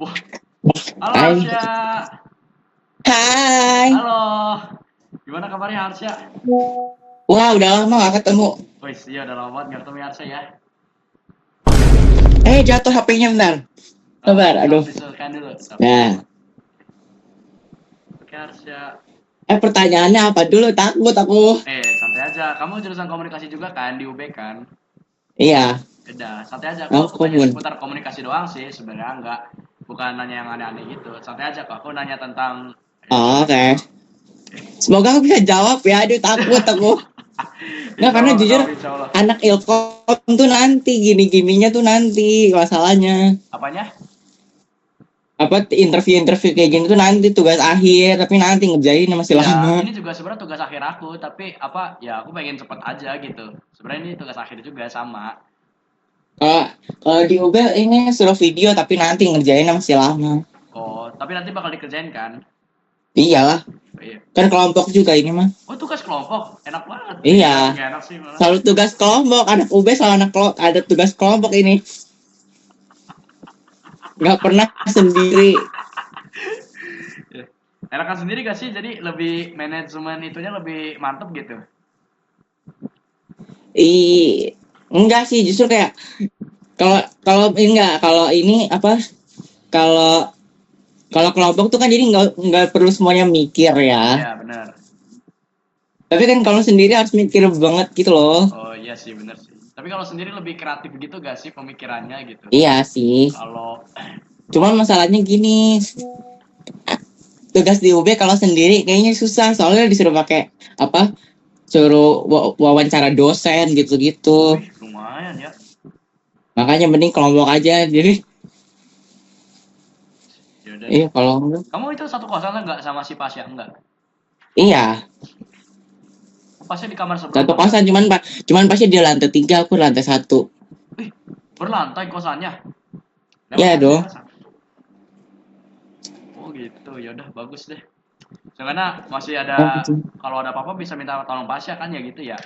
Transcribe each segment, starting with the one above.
Wah, halo Hai, Arsya. hai. Halo. Gimana kabarnya Arsya? Wah, udah lama gak ketemu. Wih, iya udah lama banget nggak ketemu ya, Arsya ya. Jatuh HP-nya bentar. Oh, Sabar, aduh. disesuaikan dulu. Sabar. Nah, Oke Arsya. pertanyaannya apa dulu? Takut aku. Santai aja. Kamu jurusan komunikasi juga kan di UB kan? Iya, Udah, santai aja. aku Aku tanya komun. seputar komunikasi doang sih sebenarnya enggak. Bukan nanya yang aneh-aneh gitu. Santai aja kok. Aku nanya tentang Oh, ya. oke. Semoga aku bisa jawab ya. Aduh, takut aku. Nggak, Insya karena Allah jujur kau, insya Allah. anak ilkom tuh nanti gini-gininya tuh nanti masalahnya. Apanya? Apa interview-interview kayak gini tuh nanti tugas akhir, tapi nanti ngerjainnya masih Iya, lama. ini juga sebenarnya tugas akhir aku, tapi apa ya aku pengen cepet aja gitu. Sebenarnya ini tugas akhir juga sama. Kalau kalau di UB ini suruh video, tapi nanti ngerjainnya masih lama. Oh, tapi nanti bakal dikerjain kan? Iyalah, Oh, iya. kan kelompok juga ini mah. Oh, tugas kelompok. Enak banget. Iya, Nggak enak sih malah. selalu tugas kelompok. Anak UB selalu ada tugas kelompok ini. Nggak pernah sendiri. Iya. Enakan sendiri gak sih? Jadi lebih manajemen itunya lebih mantep gitu. Enggak sih, justru kayak kalau kalau enggak kalau ini apa kalau kalau kelompok tuh kan jadi nggak perlu semuanya mikir ya. Iya, benar. Tapi kan kalau sendiri harus mikir banget gitu loh. Oh, iya sih, benar sih. Tapi kalau sendiri lebih kreatif gitu gak sih pemikirannya gitu? Iya sih. Kalau Cuman masalahnya gini, tugas di UB kalau sendiri kayaknya susah soalnya disuruh pakai apa? Suruh wawancara dosen gitu-gitu. wih, lumayan ya. Makanya mending kelompok aja. Jadi Yaudah deh. iya kalau enggak. Kamu itu satu kosan enggak sama si Pasya? Enggak. Iya, Pasnya di kamar satu seberapa enggak? kosan cuman pasti di lantai 3, aku lantai 1. Wih, berlantai kosannya. Lewat Iya tangga dong. ya, San? Oh gitu, ya udah bagus deh. Soalnya masih Oh, ada gitu. kalau ada apa-apa bisa minta tolong Pasya kan ya gitu ya.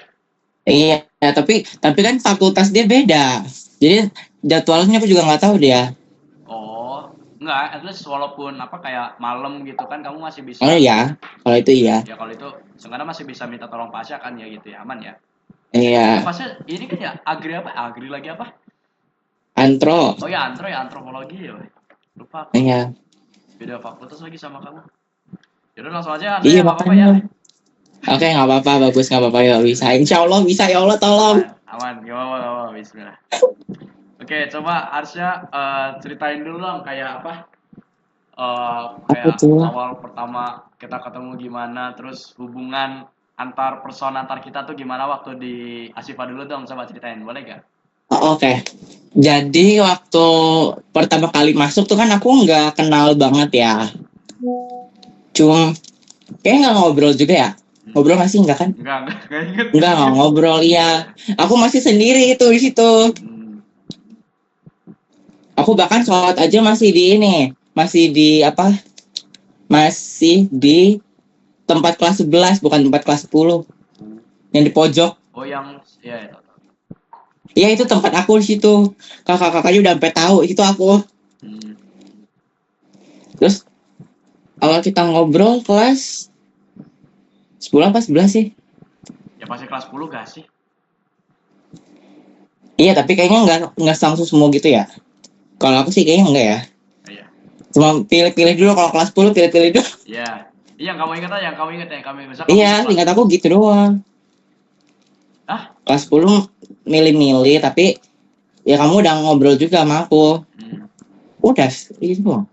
Iya, tapi kan fakultas dia beda. Jadi jadwalnya aku juga nggak tahu dia. Oh, enggak, at least walaupun apa kayak malam gitu kan kamu masih Oh bisa. iya, kalau itu iya. Ya kalau itu sebenarnya masih bisa minta tolong Pasya kan ya gitu ya, aman ya. Iya, Pasya ini kan ya agri apa? Agri lagi apa? antro. Oh ya antro ya antropologi ya. Lupa aku. Iya. Beda fakultas lagi sama kamu. Yaudah langsung aja antro Iya ya nggak apa-apa ya. makanya. Oke, nggak apa-apa, bagus, nggak apa-apa, ya bisa. Insya Allah bisa, ya Allah tolong. Aman, aman, gak apa-apa, gak apa-apa. Bismillah. Oke, coba Arsya ceritain dulu dong kayak apa? Aku Kayak tuh. awal pertama kita ketemu gimana, terus hubungan antar person antar kita tuh gimana waktu di Asifa dulu dong, coba ceritain, boleh gak? Oke. Jadi waktu pertama kali masuk tuh kan aku nggak kenal banget ya. Cuma kayak nggak ngobrol juga ya. Ngobrol masih nggak kan? Enggak inget, Nggak ngobrol ya. Aku masih sendiri itu di situ. Hmm, Aku bahkan sholat aja masih di ini, masih di apa? Masih di tempat kelas 11, bukan tempat kelas 10. Yang di pojok. oh yang, ya, ya, tahu. Iya itu tempat aku di situ. Kakak-kakaknya udah sampai tahu itu aku. Hmm. Terus awal kita ngobrol kelas 10 apa 11 sih? Ya pasti kelas 10 gak sih? Iya tapi kayaknya nggak langsung semua gitu ya. Kalau aku sih kayaknya enggak ya. Iya. Cuma pilih-pilih dulu kalau kelas 10 pilih-pilih dulu. Iya. Iya, yang kamu ingat aja, yang kamu ingat ya, yang kamu bisa kamu Iya, ingat lah. singkat aku gitu doang. Ah? Kelas 10 milih-milih tapi ya kamu udah ngobrol juga sama aku. Hmm. Udah itu doang.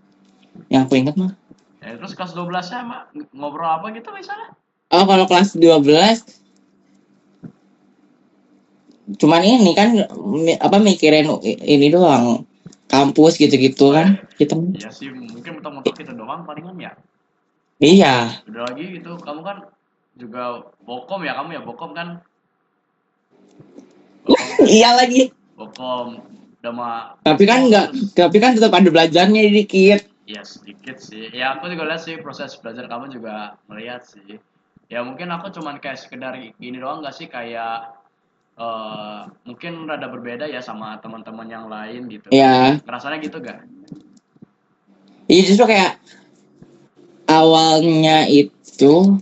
Yang aku ingat mah. Ya, terus kelas 12 nya emang ngobrol apa gitu misalnya? Oh, kalau kelas 12 cuman ini kan apa mikirin ini doang. Kampus gitu-gitu kan. Kita Iya sih, mungkin mentok-mentok kita doang palingan ya. iya. Udah lagi gitu, kamu kan juga bokom ya, kamu ya bokom kan? Bokom, Iya lagi. bokom udah mah Tapi kan bokom enggak, terus. tapi kan tetap ada belajarnya dikit. Ya sedikit sih. Ya aku juga lihat sih proses belajar kamu juga melihat sih. Ya mungkin aku cuman kayak sekedar gini doang gak sih kayak mungkin rada berbeda ya sama teman-teman yang lain gitu. Ya, Rasanya gitu gak? Iya justru kayak awalnya itu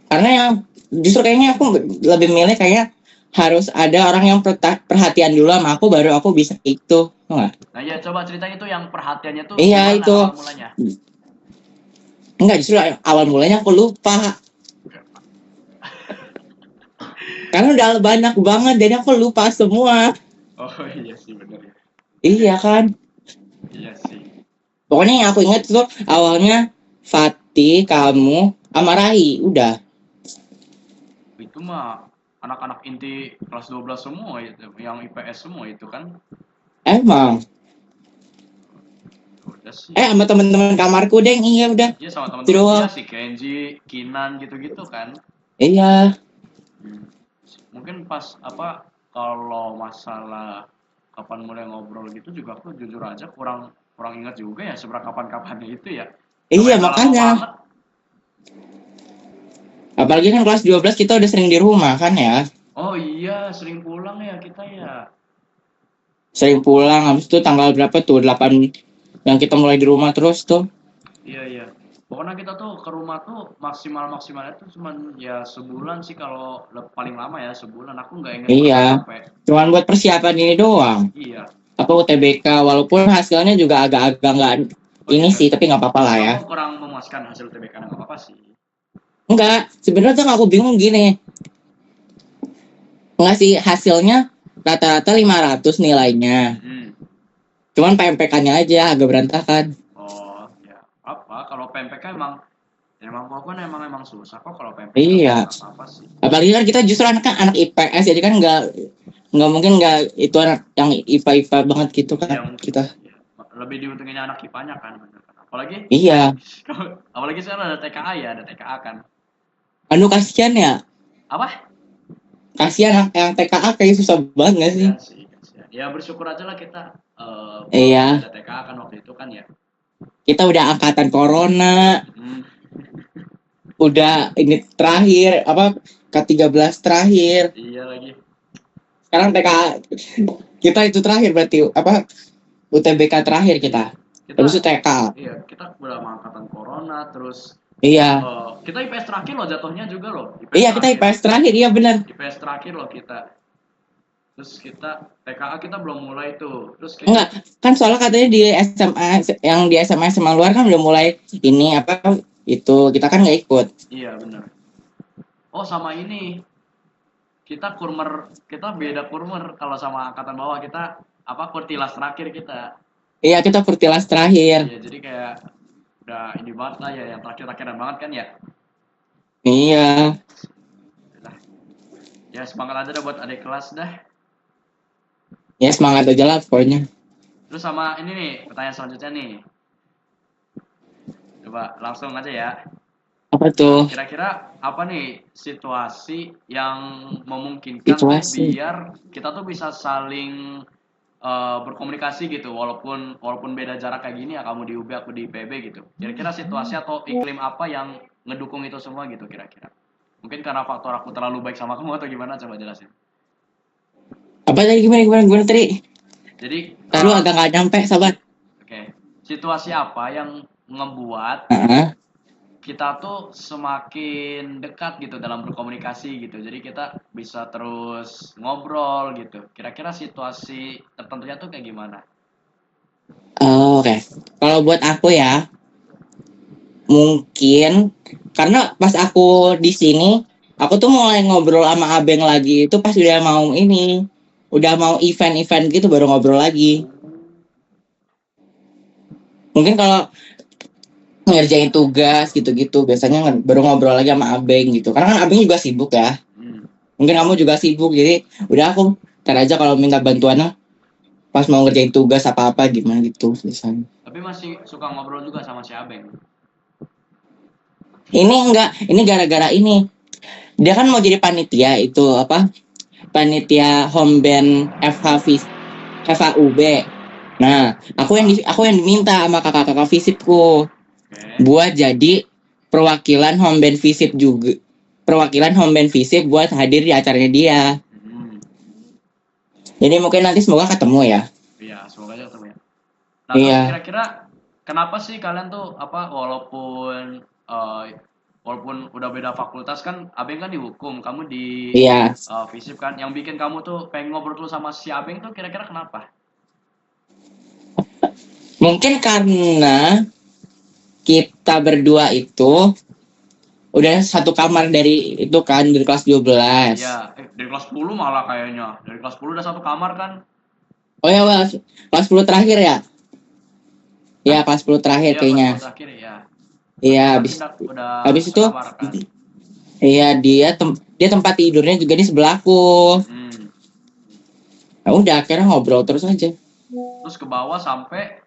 karena yang justru kayaknya aku lebih milih kayak harus ada orang yang perhatian dulu sama aku baru aku bisa itu. Enggak? Nah iya, coba ceritain itu yang perhatiannya tuh Iya gimana itu. awal mulanya. Enggak justru awal mulanya aku lupa. Karena udah banyak banget jadi aku lupa semua. Oh iya sih bener ya. Iya kan. Iya sih. Pokoknya yang aku ingat itu awalnya Fatih, kamu, sama Rai, udah. Itu mah anak-anak inti kelas 12 semua itu, yang IPS semua itu kan. Emang. Udah sih. Sama teman-teman kamarku deh, iya udah. Iya sama Itu teman-teman dia doang. si Kenji, Kinan gitu-gitu kan. Iya. Mungkin pas apa kalau masalah kapan mulai ngobrol gitu juga aku jujur aja kurang ingat juga ya seberapa kapan-kapannya itu ya. Iya Namanya udah lama makanya. banget. Apalagi kan kelas 12 kita udah sering di rumah kan ya. Oh iya, sering pulang ya kita ya. Sering pulang, habis itu tanggal berapa tuh? 8 yang kita mulai di rumah terus tuh. Iya iya. Pokoknya kita tuh ke rumah tuh maksimalnya tuh cuman ya sebulan sih kalau paling lama ya sebulan. Aku nggak inget pernah Iya. sampai. Cuman buat persiapan ini doang. Iya. Apa UTBK walaupun hasilnya juga agak-agak nggak Oh ini iya. sih tapi nggak apa-apa lah ya. Kamu kurang memuaskan hasil TBK nggak apa-apa sih. Enggak, sebenarnya tuh aku bingung gini. Enggak sih hasilnya rata-rata 500 nilainya. Cuman PMPK-nya aja agak berantakan. Oh ya apa kalau PMPK emang pokoknya emang susah kok kalau PMPK. Iya. Apa sih. Apalagi kan kita justru anak IPS jadi kan nggak mungkin nggak itu anak yang IPA banget gitu kan Ya, kita. Ya. Lebih diuntunginnya anak IPA-nya kan, bener kan. Apalagi Iya. apalagi sekarang ada TKA ya, ada TKA kan. Anu kasihan ya. Apa? Kasihan yang TKA kayak susah banget gak sih? Ya sih, kasihan. Ya bersyukur aja lah kita Iya. ada TKA kan waktu itu kan ya. Kita udah angkatan corona. Udah ini terakhir apa K13 terakhir. Iya lagi. Sekarang TKA kita itu terakhir berarti apa UTBK terakhir kita. Habis itu TK. Iya, kita udah angkatan corona terus. Iya. Kita IPS terakhir loh jatuhnya juga loh. Iya kita IPS terakhir, iya benar. IPS terakhir loh kita. Terus kita TKA kita belum mulai tuh. Terus kita... Enggak, kan soalnya katanya di SMA yang di SMA luar kan udah mulai ini apa itu kita kan nggak ikut. Iya benar. Oh sama ini kita beda kurmer kalau sama angkatan bawah kita apa kurtilas terakhir kita. Iya kita kurtilas terakhir. Iya jadi kayak udah ini banget lah ya yang terakhir-terakhiran banget kan ya. Iya. Ya semangat aja dah buat adik kelas dah. Ya semangat aja lah pokoknya. Terus sama ini nih pertanyaan selanjutnya nih. Coba langsung aja ya. Apa tuh? Kira-kira apa nih situasi yang memungkinkan biar kita tuh bisa saling berkomunikasi gitu walaupun beda jarak kayak gini ya kamu di UB aku di IPB gitu. Kira-kira situasi atau iklim apa yang ngedukung itu semua gitu kira-kira? Mungkin karena faktor aku terlalu baik sama kamu atau gimana coba jelasin. Apa tadi gimana tadi? Jadi lu agak nggak nyampe sahabat. Oke. Situasi apa yang ngebuat kita tuh semakin dekat gitu dalam berkomunikasi gitu. Jadi kita bisa terus ngobrol gitu. Kira-kira situasi tertentunya tuh kayak gimana? Oke. Kalau buat aku ya, mungkin karena pas aku di sini, aku tuh mulai ngobrol sama Abeng lagi itu pas udah mau event-event gitu baru ngobrol lagi. Mungkin kalau ngerjain tugas gitu-gitu biasanya baru ngobrol lagi sama Abeng gitu karena kan Abeng juga sibuk ya. Mungkin kamu juga sibuk jadi udah aku ntar aja kalau minta bantuannya pas mau ngerjain tugas apa-apa gimana gitu biasanya. Tapi masih suka ngobrol juga sama si Abeng. Ini gara-gara ini dia kan mau jadi panitia itu apa panitia home band FHUB. Nah aku yang diminta sama kakak-kakak visipku buat jadi perwakilan home band visip buat hadir di acaranya dia. Jadi mungkin nanti semoga ketemu ya. Iya, semoga aja ketemu ya. Nah, iya. Kira-kira kenapa sih kalian tuh apa walaupun udah beda fakultas kan, Abeng kan di hukum, kamu di Iya, FISIP kan, yang bikin kamu tuh pengen ngobrol dulu sama si Abeng tuh kira-kira kenapa? mungkin karena kita berdua itu udah satu kamar dari itu kan dari kelas 12. Ya, dari kelas 10 malah kayaknya. Dari kelas 10 udah satu kamar kan? Oh ya, well, kelas 10 terakhir ya? Ya, kelas 10 terakhir Iya, kelas kayaknya. 10 terakhir ya. Iya, Kan habis udah habis itu sekamar kan? iya dia tempat tidurnya juga di sebelahku. Hmm. Ya udah akhirnya ngobrol terus aja. Terus ke bawah sampai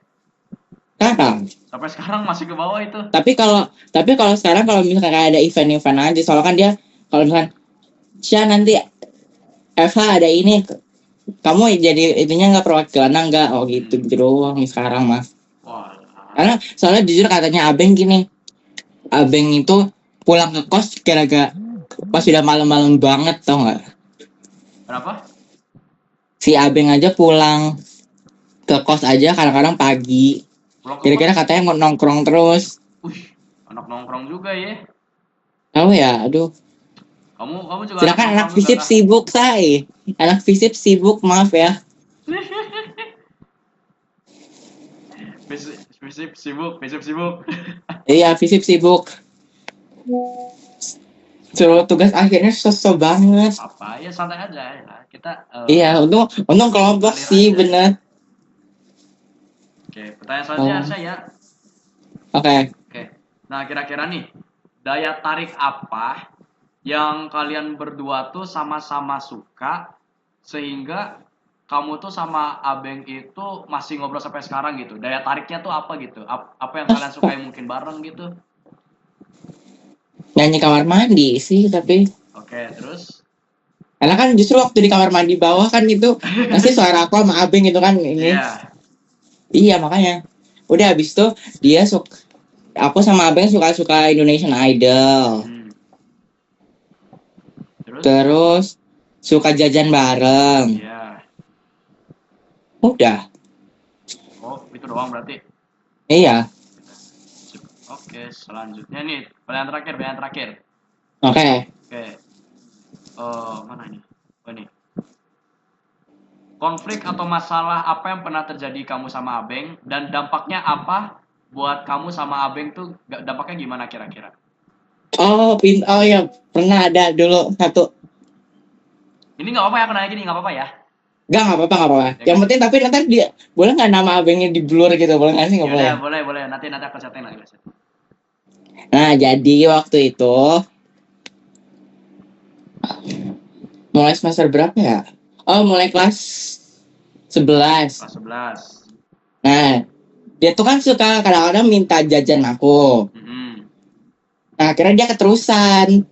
Sekarang. sekarang masih ke bawah itu. Tapi kalau sekarang kalau misalkan kayak ada event-event aja, soalnya kan dia kalau misalkan Sya nanti Eva ada ini kamu jadi itunya nggak perwakilan nggak oh gitu gitu doang sekarang mah. Wah. Karena soalnya jujur katanya Abeng gini, Abeng itu pulang ke kos gara-gara pas sudah malam-malam banget tau nggak? Kenapa? Si Abeng aja pulang ke kos aja kadang-kadang pagi. Pulang ke Kira-kira kos. katanya mau nongkrong terus. Wih, anak nongkrong juga ya. Tahu ya, aduh. Kamu juga anak Silakan anak nongkrong juga fisip kah? sibuk say. Anak fisip sibuk maaf ya. Visip sibuk, visip sibuk. Iya fisip sibuk. Suruh tugas akhirnya sosok banget. Apa ya, santai aja ya. Kita Iya, untung kelompok ngalir sih aja. bener. Oke, pertanyaan selanjutnya Oh. saya. Oke. Oke. Nah, kira-kira nih, daya tarik apa yang kalian berdua tuh sama-sama suka sehingga kamu tuh sama Abeng itu masih ngobrol sampai sekarang gitu. Daya tariknya tuh apa gitu? Apa yang kalian sukai mungkin bareng gitu? Nyanyi kamar mandi sih tapi Oke, terus? karena kan justru waktu di kamar mandi bawah kan itu pasti suara aku sama Abeng gitu kan ini. Iya. Iya makanya. Udah habis itu dia aku sama Abeng suka Indonesian Idol. Hmm. Terus suka jajan bareng. Iya. Udah. Oh, itu doang berarti. Iya. Oke, selanjutnya nih, pertanyaan terakhir. Oke. Oke. Mana ini? Oh, ini. Konflik atau masalah apa yang pernah terjadi kamu sama Abeng dan dampaknya apa buat kamu sama Abeng tuh, dampaknya gimana kira-kira? Oh ya pernah ada dulu satu. Ini nggak apa-apa ya, aku nanya gini, nggak apa-apa ya? Nggak apa-apa. Ya, Yang penting tapi nanti dia boleh nggak nama Abengnya di blur gitu, boleh nggak sih nggak boleh? boleh. Nanti aku setting lagi. Nah jadi waktu itu mulai semester berapa ya? Oh mulai kelas 11. Kelas 11. Nah dia tuh kan suka kadang-kadang minta jajan aku. Nah akhirnya dia keterusan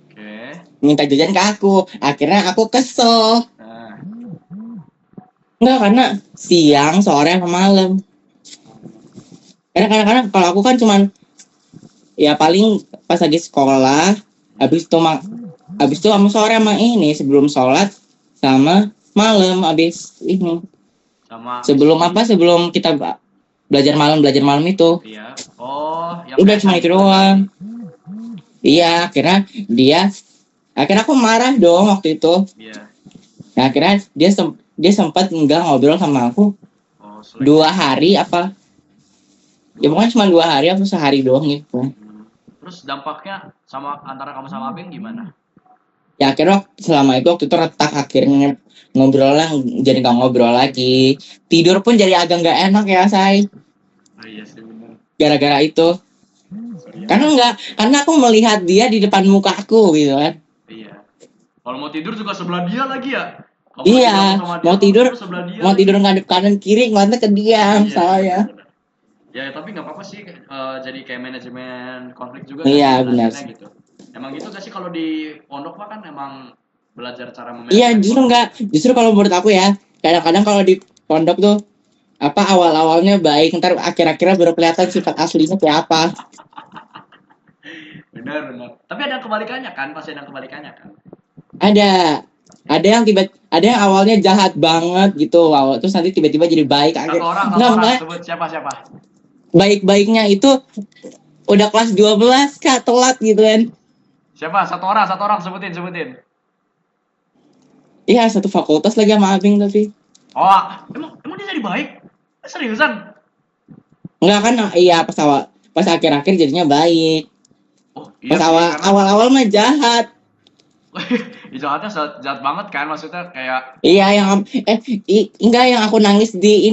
Oke. minta jajan ke aku. Akhirnya aku kesel. Nah, Enggak karena siang, sore, sama malam. Karena kadang-kadang kalau aku kan cuman ya paling pas lagi sekolah, habis itu sama sore sama ini sebelum sholat sama malam habis ini. sama Sebelum kita belajar malam itu. Iya. Oh, yang Udah kayak cuma itu doang. Iya, akhirnya aku marah dong waktu itu. Iya. Nah, akhirnya dia sempat enggak ngobrol sama aku Oh, 2 hari apa? Ya pokoknya cuma 2 hari atau sehari doang gitu. Terus dampaknya sama antara kamu sama Abeng gimana? Ya akhirnya selama itu waktu itu retak akhirnya ngobrolnya jadi nggak ngobrol lagi. Tidur pun jadi agak nggak enak ya say. Oh iya sih benar. Gara-gara itu. Karena aku melihat dia di depan muka aku gitu kan. Iya. Kalau mau tidur juga sebelah dia lagi ya. Kamu Iya, sama dia, mau tidur sebelah dia mau lagi. tidur ngadep kanan kiri ngeliatnya ke dia Iya, saya. bener. Ya tapi nggak apa-apa sih, jadi kayak manajemen konflik juga Iya, kan benar. gitu. Emang gitu gak sih kalau di pondok mah kan emang belajar cara manajemen. Iya, justru kalau menurut aku ya, kadang-kadang kalau di pondok tuh apa awal-awalnya baik, ntar akhir-akhirnya baru kelihatan sifat aslinya kayak apa. Benar. Tapi ada kebalikannya kan, pasti ada kebalikannya kan. Ada. ada yang awalnya jahat banget gitu, terus nanti tiba-tiba jadi baik. Satu orang Nggak, sebut siapa? baik-baiknya itu udah kelas 12 Kak, telat gitu kan. Siapa? Satu orang sebutin. Iya, satu fakultas lagi sama Abing tapi. Oh, emang dia jadi baik? Seriusan? Enggak kan, iya pas akhir-akhir jadinya baik. Oh, iya Pas sih, karena awal-awal mah jahat. jahatnya jahat banget kan, maksudnya kayak Iya enggak, yang aku nangis di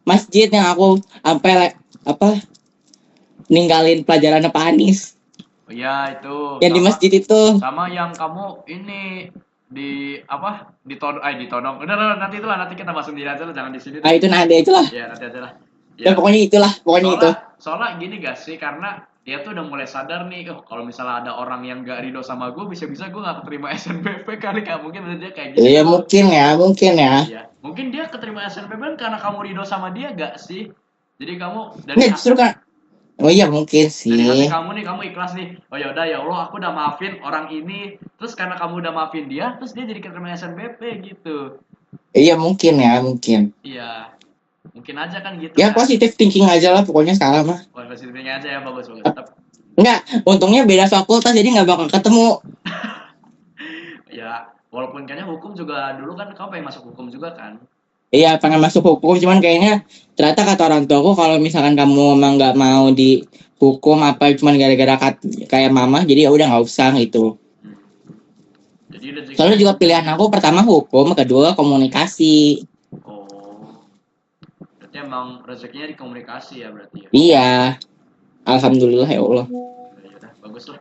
masjid, yang aku sampai apa ninggalin pelajaran Pak Anis. oh iya itu Yang di masjid itu. sama yang kamu ini ditodong. Udah nanti kita bahas sendiri aja lah, jangan di sini. Itu nanti itulah. Ya nanti aja lah. Ya pokoknya itu. Soalnya gini gak sih, karena dia tuh udah mulai sadar nih, kalau misalnya ada orang yang gak ridho sama gue, bisa-bisa gue gak keterima SNBP kali, gak mungkin dia kayak gitu. Iya mungkin ya. Iya. Mungkin dia keterima SNBP kan karena kamu ridho sama dia gak sih? Jadi kamu Nggak, justru kan. Oh iya mungkin sih. dari hati kamu nih, kamu ikhlas nih. Oh ya udah, ya Allah, aku udah maafin orang ini. Terus karena kamu udah maafin dia, terus dia jadi keterima SNBP gitu. Iya mungkin. Iya. Mungkin aja kan gitu. Ya kan? positive thinking aja lah pokoknya sekarang mah. Positive thinking aja ya, bagus. Enggak, untungnya beda fakultas jadi nggak bakal ketemu. Ya, walaupun kayaknya hukum juga dulu kan kamu pengen masuk hukum juga kan? Iya, pengen masuk hukum, cuman kayaknya ternyata kata orang tuaku kalau misalkan kamu emang nggak mau di hukum apa cuman gara-gara kayak mama, jadi ya udah nggak usah gitu. Jadi Soalnya juga pilihan aku pertama hukum, kedua komunikasi. Oh, berarti emang rezekinya di komunikasi ya berarti ya? Iya, alhamdulillah ya Allah. Ya udah, bagus lah.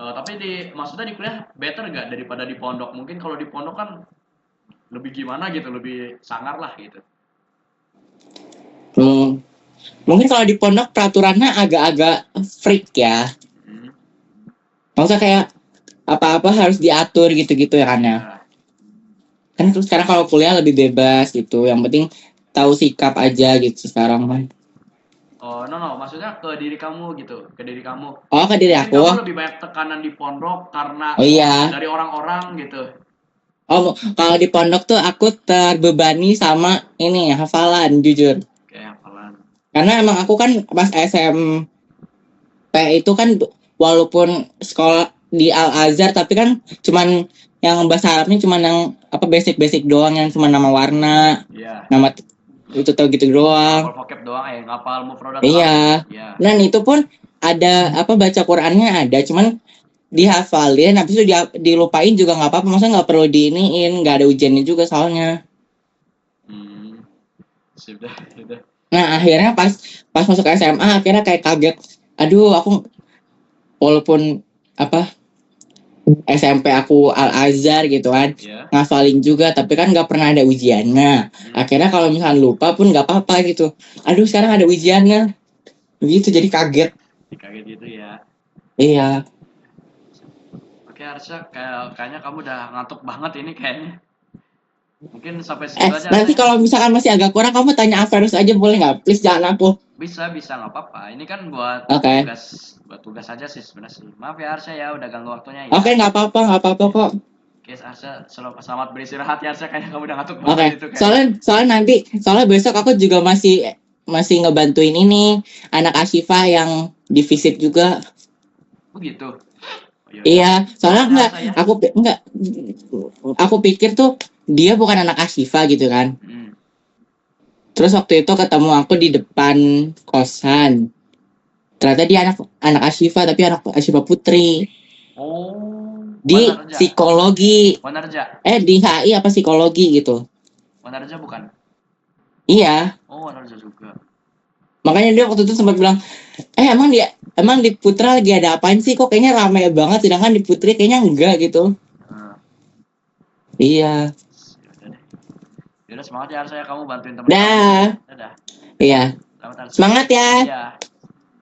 Tapi maksudnya di kuliah better nggak daripada di pondok? Mungkin kalau di pondok kan lebih gimana gitu, lebih sangar lah gitu. Mungkin kalau di pondok peraturannya agak-agak freak ya. Maksudnya kayak apa-apa harus diatur gitu-gitu ya kan ya. Kan terus sekarang kalau kuliah lebih bebas gitu. Yang penting tahu sikap aja gitu sekarang kan. Oh, no, maksudnya ke diri kamu gitu, ke diri kamu. Oh, ke diri aku. Kamu lebih banyak tekanan di pondok karena dari orang-orang gitu. Oh, kalau di pondok tuh aku terbebani sama ini hafalan, jujur. Kayak hafalan. Karena emang aku kan pas SMP itu kan walaupun sekolah di Al-Azhar tapi kan cuman yang bahasa Arabnya cuman yang basic doang, yang cuma nama warna, nama itu tahu gitu doang. Vocab doang ya, ngapal mufradat. Iya. Dan itu pun ada baca Qur'annya ada, cuman dihafalin, habis itu dilupain juga nggak apa-apa, maksudnya nggak perlu diiniin, nggak ada ujiannya juga soalnya. Sudah. Nah akhirnya pas masuk SMA akhirnya kayak kaget, aduh aku walaupun SMP aku Al-Azhar gitu kan, ngafalin juga tapi kan nggak pernah ada ujiannya. Akhirnya kalau misalnya lupa pun nggak apa-apa gitu, aduh sekarang ada ujiannya begitu, jadi kaget gitu ya. Iya. Oke Arsya, kayaknya kamu udah ngantuk banget ini kayaknya. Mungkin sampai situ aja. Nanti kalau misalkan masih agak kurang, kamu tanya Averus aja boleh nggak? Please jangan aku. Bisa nggak apa-apa. Ini kan buat tugas aja sih sebenarnya sih. Maaf ya Arsya ya, udah ganggu waktunya ya. Oke, nggak apa-apa kok. Oke Arsya, selamat beristirahat ya Arsya, kayaknya kamu udah ngantuk banget itu. Soalnya besok aku juga masih ngebantuin ini anak Ashifa yang divisit juga. Begitu. Iya, soalnya aku pikir tuh dia bukan anak Ashifa gitu kan. Terus waktu itu ketemu aku di depan kosan, ternyata dia anak Ashifa tapi anak Ashifa Putri. Di psikologi. Wanarja. Di HI apa psikologi gitu. Wanarja bukan? Iya. Oh, Wanarja juga. Makanya dia waktu itu sempat bilang, emang di Putra lagi ada apaan sih? Kok kayaknya ramai banget, sedangkan di Putri kayaknya enggak gitu. Iya. Yaudah, semangat ya Arsya, kamu bantuin teman. Dadah. Iya. Selamat Arsya. Semangat ya. Iya.